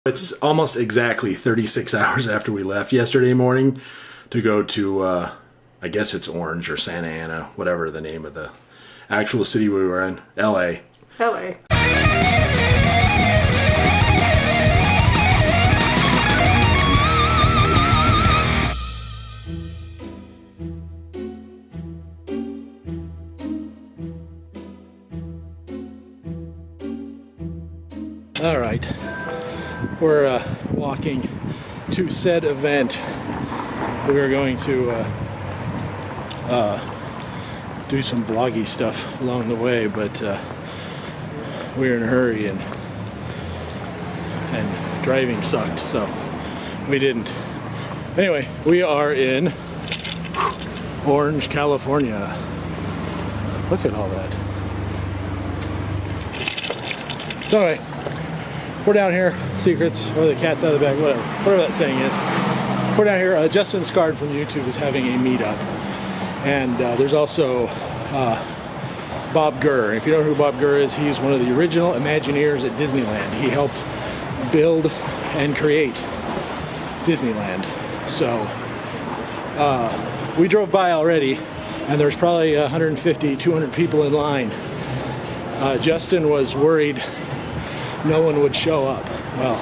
It's almost exactly 36 hours after we left yesterday morning to go to, I guess it's Orange or Santa Ana, whatever the name of the actual city we were in, LA. LA. All right, we're walking to said event. We were going to do some vloggy stuff along the way, but we were in a hurry and driving sucked, so we didn't. Anyway, we are in Orange, California. Look at all that. So anyway, we're down here, secrets, or the cat's out of the bag, whatever that saying is. We're down here, Justin Scard from YouTube is having a meetup. And there's also Bob Gurr. If you don't know who Bob Gurr is, he's one of the original Imagineers at Disneyland. He helped build and create Disneyland. So we drove by already, and there's probably 150, 200 people in line. Justin was worried no one would show up. Well,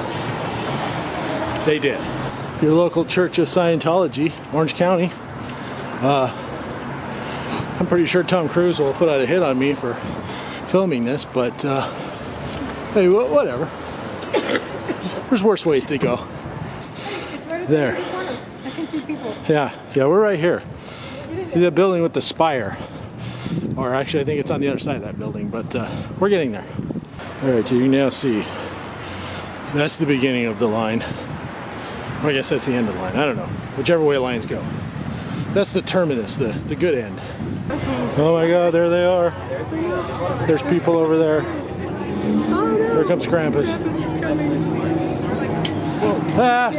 they did. Your local Church of Scientology, Orange County. I'm pretty sure Tom Cruise will put out a hit on me for filming this, but hey, whatever. There's worse ways to go. It's right there. I can see people. Yeah, we're right here. See that building with the spire. Or actually, I think it's on the other side of that building, but we're getting there. All right, you can now see that's the beginning of the line. Or I guess that's the end of the line. I don't know. Whichever way lines go. That's the terminus, the good end. Oh my God, there they are. There's people over there. Here comes Krampus. Ah.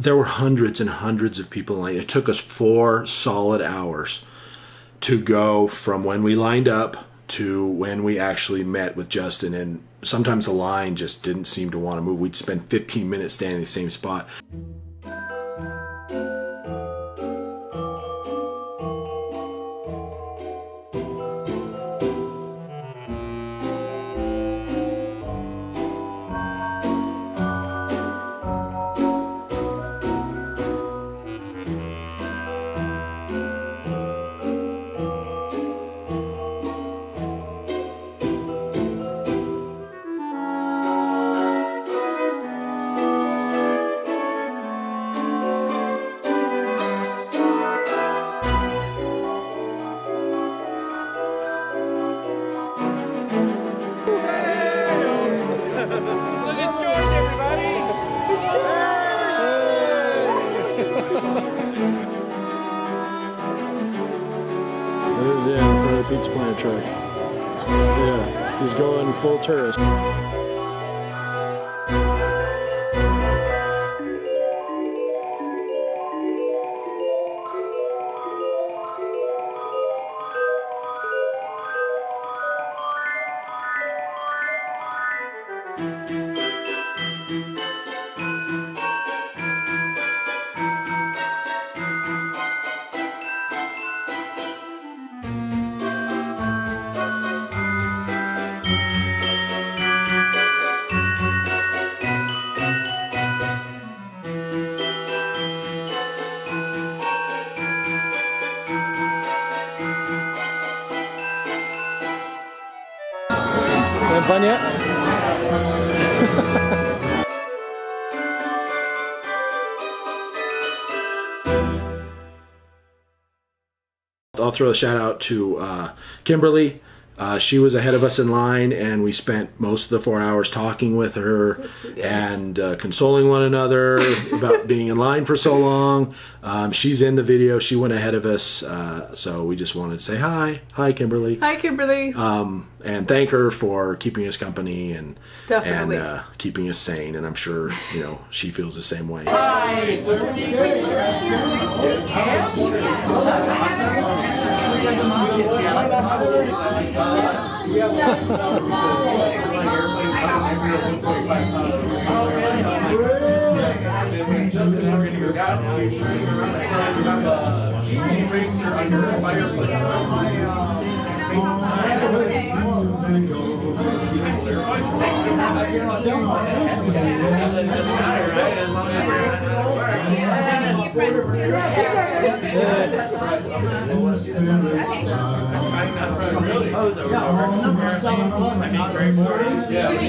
There were hundreds and hundreds of people in line. It took us 4 solid hours to go from when we lined up to when we actually met with Justin, and sometimes the line just didn't seem to want to move. We'd spend 15 minutes standing in the same spot. There's the end for the pizza plant truck. Yeah, he's going full tourist. Having fun yet? I'll throw a shout out to Kimberly. She was ahead of us in line, and we spent most of the 4 hours talking with her and consoling one another about being in line for so long. She's in the video. She went ahead of us, so we just wanted to say hi. Hi, Kimberly. Hi, Kimberly. And thank her for keeping us company and Definitely. and keeping us sane. And I'm sure she feels the same way. Hi. You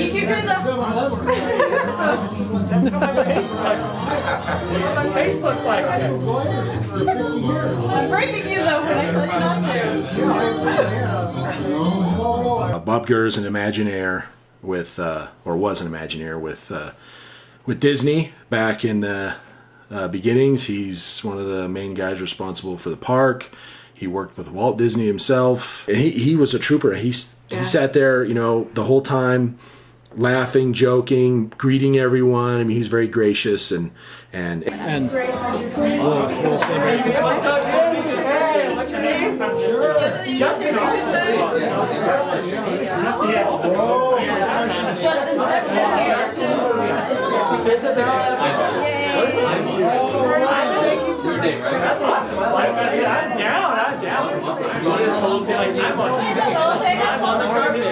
keep doing that. My face looks like it. I'm breaking you though when I tell you not to. Bob Gurr is an Imagineer with, or was an Imagineer with Disney back in the beginnings. He's one of the main guys responsible for the park. He worked with Walt Disney himself. And he was a trooper. He sat there, you know, the whole time, laughing, joking, greeting everyone. I mean, he's very gracious and we'll say Merry Christmas. What's your name? Justin. That's awesome. I like that. I'm down. I'm on the carpet.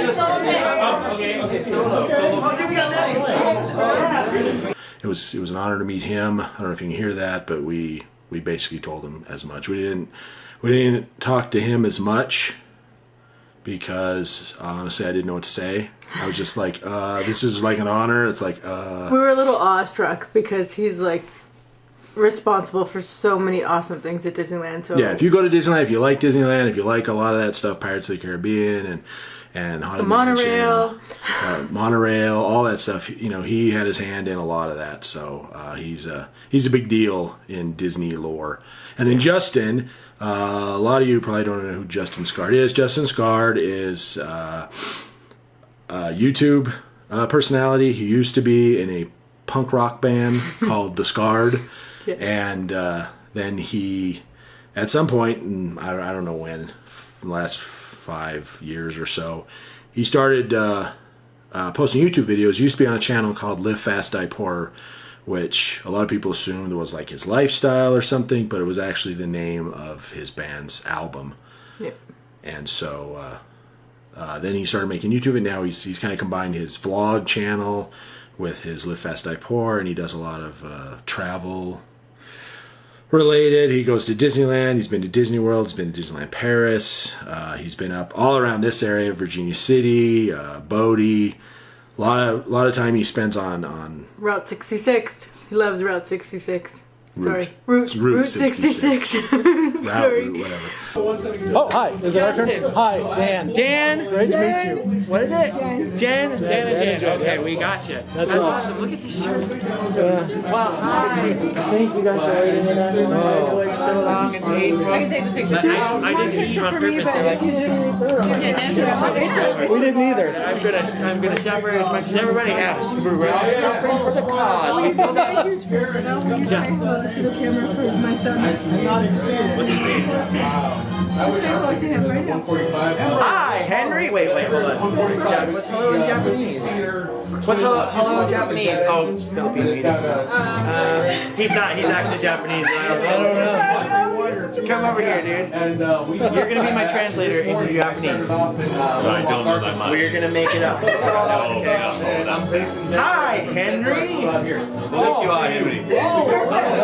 it was an honor to meet him. I don't know if you can hear that, but we basically told him as much. We didn't talk to him as much because honestly I didn't know what to say. I was just like, this is like an honor. It's like, We were a little awestruck because he's like responsible for so many awesome things at Disneyland. So yeah, if you go to Disneyland, if you like Disneyland, if you like a lot of that stuff, Pirates of the Caribbean and Haunted monorail, monorail, all that stuff, you know, he had his hand in a lot of that. So he's a big deal in Disney lore. And then Justin, a lot of you probably don't know who Justin Scard is. Justin Scard is a YouTube personality. He used to be in a punk rock band called The Scarred. Yes. And then he, at some point, and I don't know when, the last 5 years or so, he started posting YouTube videos. He used to be on a channel called Live Fast Die Poor, which a lot of people assumed was like his lifestyle or something, but it was actually the name of his band's album. Yep. And so then he started making YouTube, and now he's kind of combined his vlog channel with his Live Fast Die Poor, and he does a lot of travel related. He goes to Disneyland. He's been to Disney World. He's been to Disneyland Paris. He's been up all around this area, Virginia City, Bodie. A lot of time he spends on Route 66. He loves Route 66. Sorry, Route 66. Sorry. Route, whatever. Oh, hi. Is it our turn? Hi, Dan. Dan. Great to meet you. What is it? Jen. Dan. Okay, we got you. That's awesome. Look at this shirt. Wow. Hi. Thank you guys for waiting in on me. I know it's so long and painful. I can take the picture. I didn't meet you on purpose. We didn't either. I'm gonna suffer as much as everybody has. We're all suffering for the cause. We feel that. To the camera for my son. What's his name? Say hello to him right now. Hi, Henry. Wait, hold on. What's hello in Japanese? What's hello in Japanese? Oh, Filipino. He's not. He's actually Japanese. I don't know. Come over here, dude. You're gonna be my translator into Japanese. I don't know that much. We're gonna make it up. Hi, Henry. Just you are, Henry.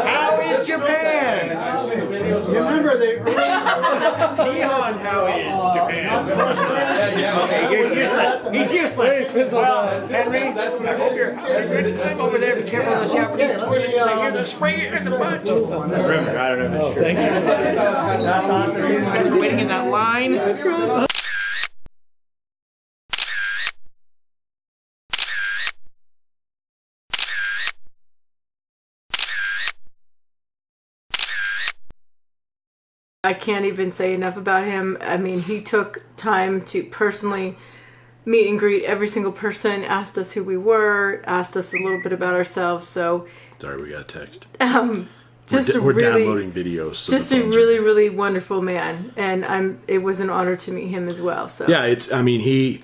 How is Japan? Remember, Nihon, how is Japan? Okay, you're useless. He's useless. Well, Henry, I hope you're having a good time over there. Be careful of those Japanese toilets because I hear them spraying in the butt. Remember, I don't know. thank you. That's awesome. You guys for waiting in that line. I can't even say enough about him. I mean, he took time to personally meet and greet every single person, asked us who we were, asked us a little bit about ourselves. So, Sorry, we got a text. we're downloading videos. So just a really, really wonderful man, and it was an honor to meet him as well. So yeah, he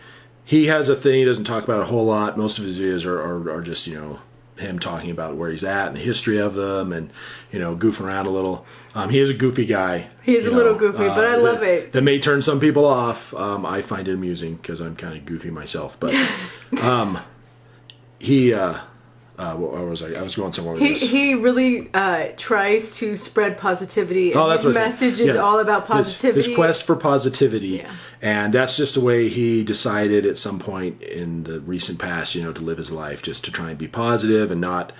has a thing. He doesn't talk about a whole lot. Most of his videos are just, you know, him talking about where he's at and the history of them, and goofing around a little. He is a goofy guy. He's a little goofy, but I love it. That may turn some people off. I find it amusing because I'm kind of goofy myself. But he, where was I? I was going somewhere with this. He really tries to spread positivity. Oh, that's his what message is all about positivity. His quest for positivity. Yeah. And that's just the way he decided at some point in the recent past, to live his life, just to try and be positive and not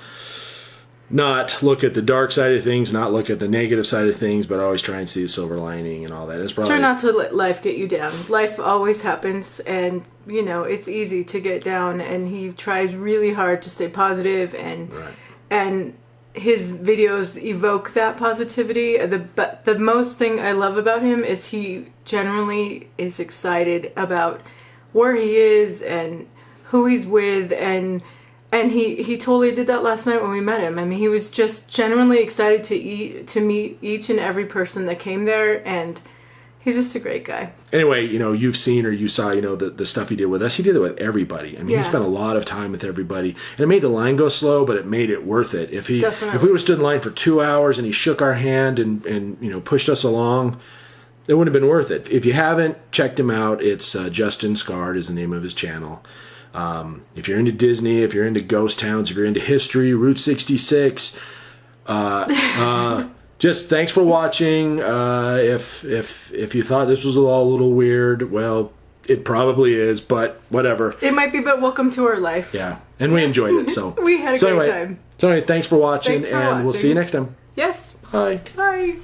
look at the dark side of things, not look at the negative side of things, but always try and see the silver lining and all that. It's probably try not to let life get you down. Life always happens, and it's easy to get down. And he tries really hard to stay positive, and his videos evoke that positivity. But the most thing I love about him is he generally is excited about where he is and who he's with, and he totally did that last night when we met him. I mean, he was just genuinely excited to meet each and every person that came there, and he's just a great guy. Anyway, you've seen or you saw, the stuff he did with us. He did it with everybody. I mean, he spent a lot of time with everybody, and it made the line go slow, but it made it worth it. If we would have stood in line for 2 hours and he shook our hand and pushed us along, it wouldn't have been worth it. If you haven't checked him out, it's Justin Scard is the name of his channel. If you're into Disney, if you're into ghost towns, if you're into history, Route 66, just thanks for watching. If you thought this was all a little weird, well, it probably is, but whatever. It might be, but welcome to our life. Yeah, and we enjoyed it. So we had a great time. So anyway, thanks for watching, and we'll see you next time. Yes. Bye. Bye.